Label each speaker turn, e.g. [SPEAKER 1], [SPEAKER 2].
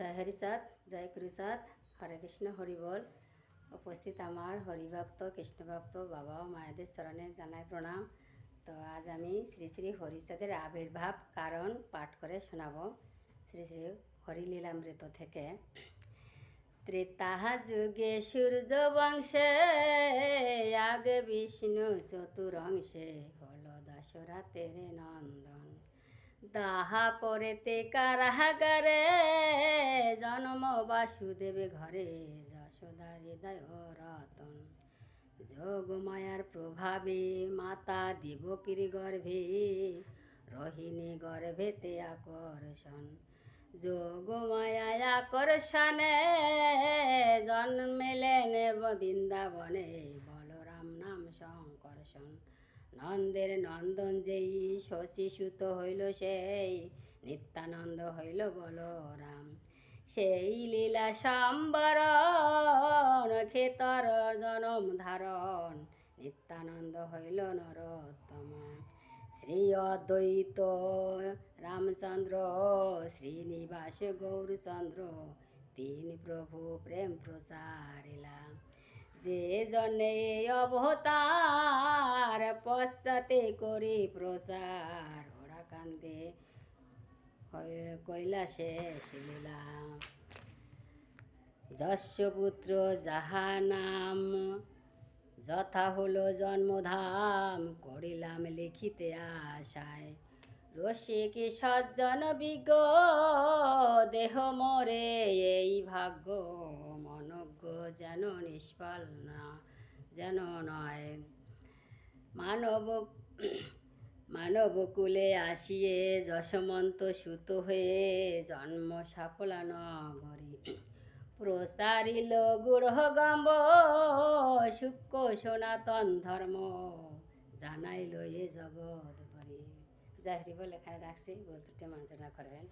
[SPEAKER 1] জয় হরিচাঁদ, জয় গুরুচাঁদ, হরে কৃষ্ণ, হরি বল। উপস্থিত আমার হরিভক্ত কৃষ্ণভক্ত বাবা ও মায়েদের চরণে জানাই প্রণাম। তো আজ আমি শ্রী শ্রী হরিচাঁদের আবির্ভাব কারণ পাঠ করে শোনাব শ্রী শ্রী হরিলীলামৃত থেকে। ত্রেতা যুগে সূর্য বংশে আগে বিষ্ণু চতুরংশে হল দশরথের নন্দন। দাহা পরেতে কারাগারে জন্ম বাসুদেব ঘরে যশোদা হৃদয় রতন। যোগমায়ার প্রভাবে মাতা দেবকীর গর্ভে রহিণী গর্ভেতে আকর্ষণ। যোগমায়া আকর্ষণে জন্মেলেন বৃন্দাবনে বলরাম নাম সংকর্ষণ। নন্দের নন্দন যেই শশীসুত হইল সেই নিত্যানন্দ হইল বলরাম। সেই লীলা সম্বরণ খেতর জনম ধারণ নিত্যানন্দ হইল নরোত্তম। শ্রী অদ্বৈত রামচন্দ্র শ্রীনিবাস গৌরচন্দ্র তিন প্রভু প্রেম প্রসারিলা। যে জনে অবতার পশ্চাতে করি প্রচার ওরা কান্দে কৈলাসে শিলা। যস্য পুত্র যাহা নাম যথা হলো জন্মধাম করিলাম লিখিতে আশায়। রসিক সজ্জন বিজ্ঞ দেহ মরে এই ভাগ্য মনজ্ঞ যেন নিষ্ফল না যেন নয়। মানব কুলে আসিয়ে যশমন্ত সুত হয়ে জন্ম সাফলা নগরী প্রসারিল গূঢ়গম্ব সূক্ষ্ম সনাতন ধর্ম জানাইল এ জগৎ পরি। জয় হরি বল। এখানে রাখছি, বলতে মানজনা করবেন।